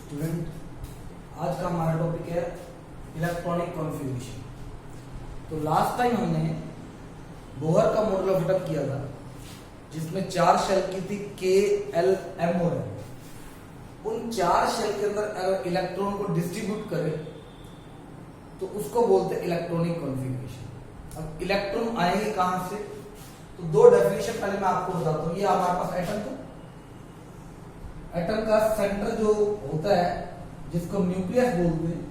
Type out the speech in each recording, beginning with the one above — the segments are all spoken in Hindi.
स्टूडेंट, आज का हमारा टॉपिक है इलेक्ट्रॉनिक कॉन्फ़िगरेशन। तो लास्ट टाइम हमने बोहर का मॉडल ऑफ एटम किया था जिसमें 4 शेल की थी के, एल, एम और एन। उन 4 शेल के अंदर अगर इलेक्ट्रॉन को डिस्ट्रीब्यूट करे तो उसको बोलते हैं इलेक्ट्रॉनिक कॉन्फ़िगरेशन। अब इलेक्ट्रॉन आएंगे कहां से, तो 2 डेफिनेशन पहले मैं आपको बताता हूं। ये हमारे पास एटम का सेंटर जो होता है जिसको न्यूक्लियस बोलते हैं,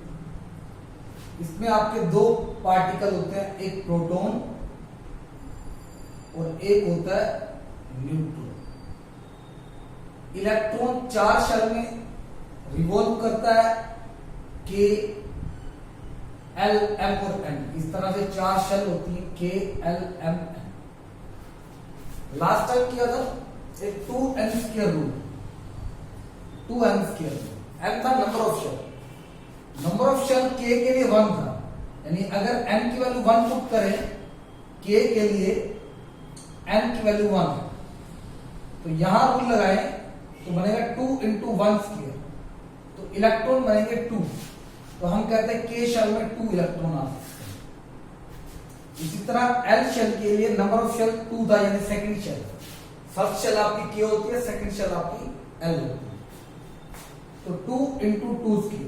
इसमें आपके 2 पार्टिकल होते हैं, एक प्रोटॉन और एक होता है न्यूट्रॉन। इलेक्ट्रॉन 4 शेल में रिवॉल्व करता है, के, एल, एम और एन। इस तरह से 4 शेल होती है, K, L, M, N. Last time किया था एक 2n² रूल। 2n², n था number of shell. Number of shell k के लिए 1 था, यानी अगर n की वैल्यू 1 पुट करें k के लिए, n की वैल्यू 1 है, तो यहां रूल लगाएं तो बनेगा 2 × 1²। तो इलेक्ट्रॉन बनेंगे 2। तो हम कहते हैं k शेल में 2 इलेक्ट्रॉन आ सकते हैं। इसी तरह l शेल के लिए नंबर ऑफ शेल 2 था, यानी सेकंड शेल। फर्स्ट शेल आपकी k होती है, सेकंड शेल आपकी l होती है। तो 2 × 2²,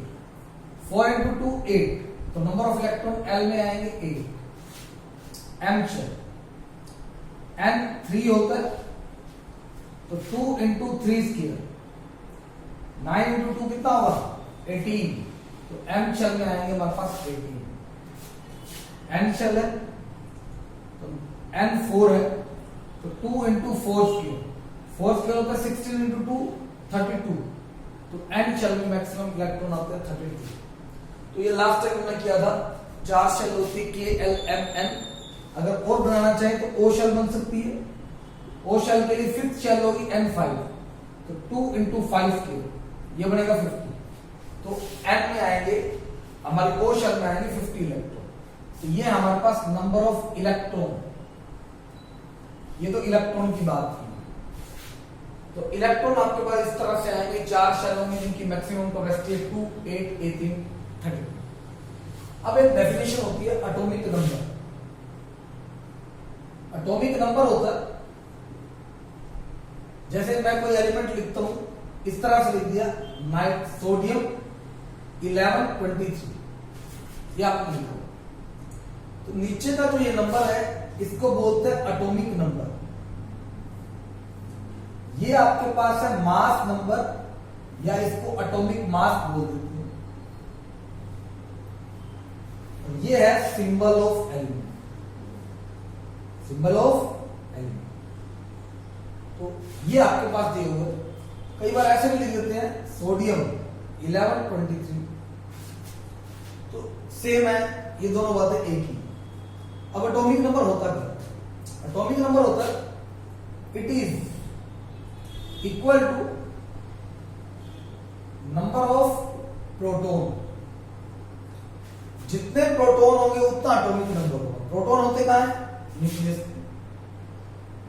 4 × 2 8। तो नंबर ऑफ इलेक्ट्रॉन L में आएंगे 8। M शेल, N 3 होता है, तो 2 × 3², 9 × 2 कितना होगा 18। तो M शेल में आएंगे हमारे पास 18। N शेल है तो N 4 है, तो 2 × 4², 4² होता है 16 × 2 32। तो n शेल में मैक्सिमम इलेक्ट्रॉन आते हैं 32। तो ये लास्ट टाइम हमने किया था। 4 शेल होती है, के, एल, एम, एन। अगर और बनाना चाहे तो ओ शेल बन सकती है। ओ शेल के लिए 5th शेल होगी n5, तो 2 × 5², ये बनेगा 50। तो n में आएंगे, हमारे ओ शेल में आएंगे 50 इलेक्ट्रॉन। तो ये हमारे पास नंबर ऑफ इलेक्ट्रॉन। ये तो इलेक्ट्रॉन की बात थी। तो इलेक्ट्रॉन आपके पास इस तरह से आएंगे 4 शेलों में, जिनकी मैक्सिमम कैपेसिटी है 2, 8, 18, 32। अब एक डेफिनेशन होती है एटॉमिक नंबर। एटॉमिक नंबर होता है, जैसे मैं कोई एलिमेंट लिखता हूं, इस तरह से लिख दिया सोडियम 1123, ये आपने लिखा। तो नीचे का जो ये नंबर है इसको बोलते हैं एटॉमिक नंबर। ये आपके पास है मास नंबर, या इसको एटॉमिक मास बोल देते हैं। और ये है symbol of element. Symbol of element, तो ये आपके पास दिए हुए। कई बार ऐसे भी लिख देते हैं सोडियम 1123, तो सेम है, ये दोनों बातें एक ही। अब एटॉमिक नंबर होता क्या? एटॉमिक नंबर होता है it is equal to number of proton. जितने प्रोटॉन होंगे उतना एटॉमिक नंबर होगा। प्रोटॉन होते कहां है? न्यूक्लियस में।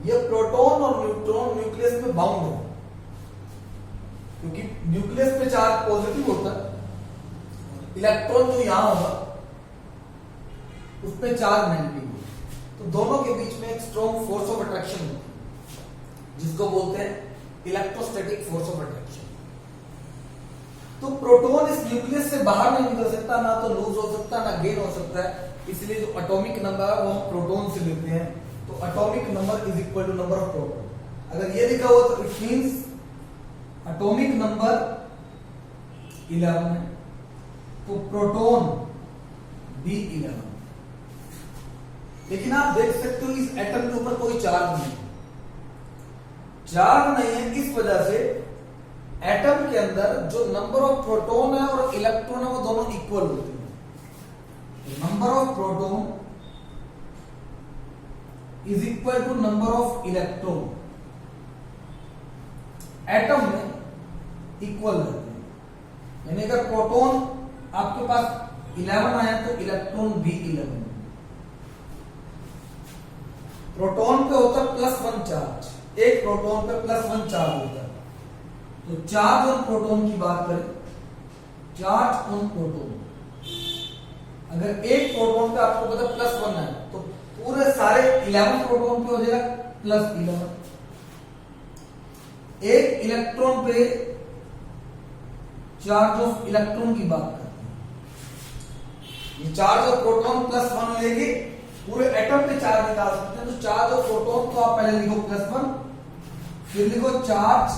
ये प्रोटॉन और न्यूट्रॉन न्यूक्लियस में बाउंड है, क्योंकि न्यूक्लियस पे चार्ज पॉजिटिव होता है। इलेक्ट्रॉन जो यहां होगा उसमें चार्ज नेगेटिव होगा। तो दोनों के बीच में एक स्ट्रॉन्ग फोर्स ऑफ अट्रैक्शन होती है, जिसको बोलते हैं इलेक्ट्रोस्टैटिक फोर्स ऑफ अट्रैक्शन। तो प्रोटॉन इस न्यूक्लियस से बाहर नहीं निकल सकता, ना तो लूज हो सकता है, ना गेन हो सकता है। इसलिए जो एटॉमिक नंबर है वो हम प्रोटॉन से लेते हैं। तो atomic number is equal to number of proton. अगर ये लिखा हुआ तो इट मींस एटॉमिक नंबर 11 है, तो प्रोटॉन भी 11। लेकिन आप देख सकते हो इस एटम के ऊपर कोई चार्ज नहीं है। चार्ज नहीं है, इस वजह से एटम के अंदर जो नंबर ऑफ प्रोटॉन है और इलेक्ट्रॉन है वो दोनों इक्वल होते हैं। Number of proton is equal to number of electron. Atom में इक्वल रहते हैं, यानी अगर प्रोटॉन आपके पास 11 आया तो इलेक्ट्रॉन भी 11। प्रोटॉन पे होता है +1 चार्ज, एक प्रोटॉन पे +1 चार्ज होता है। तो चार्ज और प्रोटॉन की बात करें चार्ज ऑन प्रोटॉन। अगर एक प्रोटॉन पे आपको पता +1 है तो पूरे सारे 11 प्रोटॉन पे हो जाएगा +11। एक इलेक्ट्रॉन पे चार्ज ऑफ इलेक्ट्रॉन की बात करते हैं। ये चार्ज ऑफ प्रोटॉन +1 लेंगे, पूरे एटम पे चार्ज निकाल सकते हैं। तो चार्ज ऑफ प्रोटॉन तो आप पहले लिखो +1, फिर लिखो चार्ज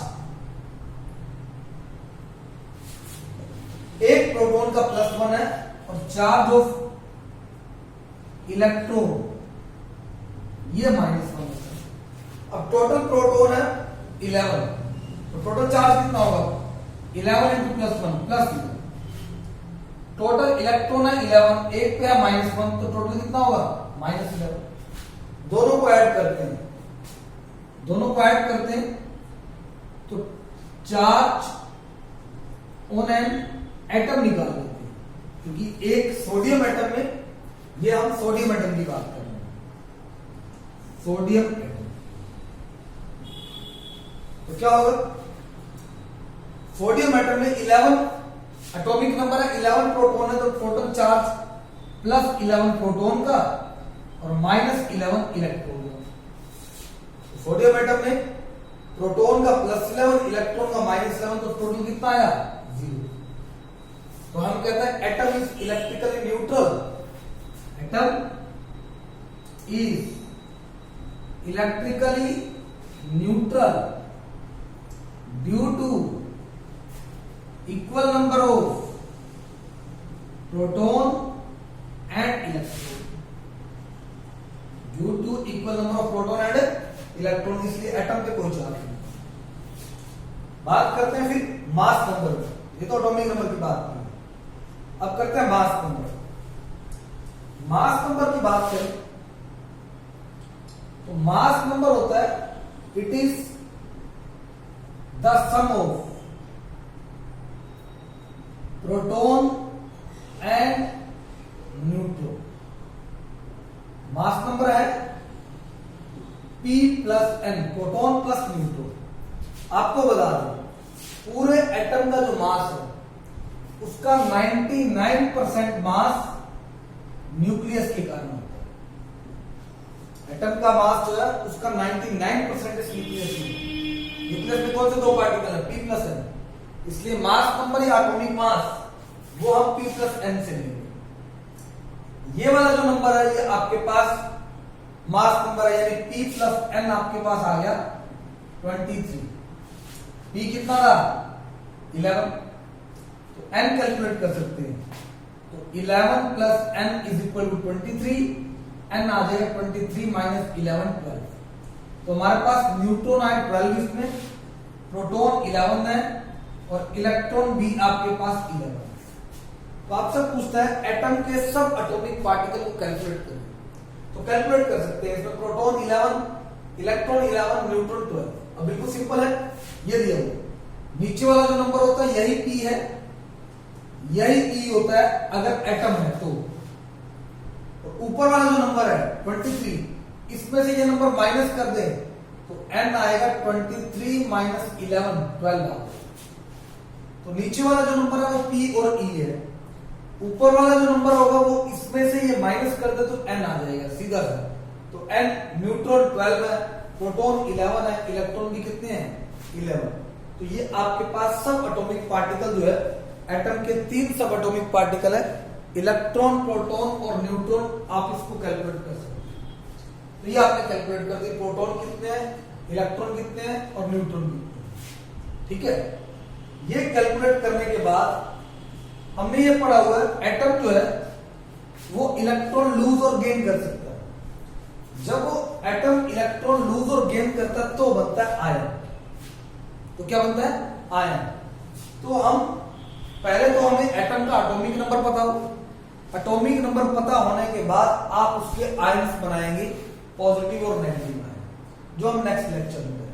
एक प्रोटॉन का +1 है और चार्ज ऑफ इलेक्ट्रॉन ये -1 है। अब टोटल प्रोटॉन है 11, तो टोटल चार्ज कितना होगा 11 × +1 +11। टोटल इलेक्ट्रॉन है 11, एक पे है -1, तो टोटल कितना होगा -11। दोनों को ऐड करते हैं, तो चार्ज ऑन एन एटम निकाल देते हैं, क्योंकि एक सोडियम एटम में, ये हम सोडियम एटम की बात कर रहे हैं, सोडियम एटम। तो क्या होगा, सोडियम एटम में 11 एटॉमिक नंबर है, 11 प्रोटॉन है, तो टोटल चार्ज +11 प्रोटॉन का और -11 इलेक्ट्रॉन का। सोडियम एटम में प्रोटॉन का +11, इलेक्ट्रॉन का -11, तो टोटल कितना आया 0। तो हम कहते हैं atom is electrically neutral. Atom is electrically neutral due to equal number of proton and electron. Due to equal number of proton and electron, इसलिए एटम पे कोई चार्ज नहीं। बात करते हैं फिर मास नंबर की। ये तो एटॉमिक नंबर की बात की, अब करते हैं मास नंबर। मास नंबर की बात करें तो मास नंबर होता है, it is the sum of proton and neutron. Mass number है P + N, proton plus neutron. आपको बता दें पूरे एटम का जो मास है उसका 99% मास न्यूक्लियस के कारण होता है। एटम का मास जो है उसका 99% न्यूक्लियस में। न्यूक्लियस में कौन से दो पार्टिकल है P + N, इसलिए मास नंबर या एटॉमिक मास वो हम P + N से लेंगे। ये वाला जो नंबर है ये आपके पास मास नंबर है, यानी P + N आपके पास आ गया 23। P कितना था 11, तो N कैलकुलेट कर सकते हैं। तो 11 + N = 23, N आ जाएगा 23 - 11 12। तो हमारे पास न्यूट्रॉन आए 12 इसमें, प्रोटॉन 11 है और इलेक्ट्रॉन भी आपके पास 11। तो आपसे पूछता है एटम के सब एटॉमिक पार्टिकल को कैलकुलेट करें, तो कैलकुलेट कर सकते हैं। इसमें प्रोटॉन 11, इलेक्ट्रॉन 11, न्यूट्रॉन 12। अब बिल्कुल सिंपल है, ये दिया हुआ नीचे वाला जो नंबर होता है यही P है, यही E होता है अगर एटम है तो। ऊपर वाला जो नंबर है 23, इसमें से ये नंबर माइनस कर दे तो N आएगा 23 - 11 12। तो नीचे वाला जो नंबर है वो P और E है, ऊपर वाला जो नंबर होगा वो इसमें से ये माइनस कर दे तो N आ जाएगा सीधा सा। तो N न्यूट्रॉन 12 है, प्रोटॉन 11 है, इलेक्ट्रॉन भी कितने हैं 11। तो ये आपके पास सब एटॉमिक पार्टिकल जो है, एटम के 3 सब एटॉमिक पार्टिकल है, इलेक्ट्रॉन, प्रोटॉन और न्यूट्रॉन। आप इसको कैलकुलेट कर सकते हैं। तो ये आपने कैलकुलेट कर दिया, प्रोटॉन कितने हैं, इलेक्ट्रॉन कितने हैं और न्यूट्रॉन कितने हैं। ठीक है, ये कैलकुलेट करने के बाद हमने ये पढ़ा हुआ है एटम जो है वो इलेक्ट्रॉन लूज और गेन कर सकता है। जब वो एटम इलेक्ट्रॉन लूज और गेन करता है तो बनता है आयन। तो क्या बनता है आयन। तो हम पहले तो हमें एटम का एटॉमिक नंबर पता हो, एटॉमिक नंबर पता होने के बाद आप उसके आयन्स बनाएंगे, पॉजिटिव और नेगेटिव आयन, जो हम नेक्स्ट लेक्चर में करेंगे।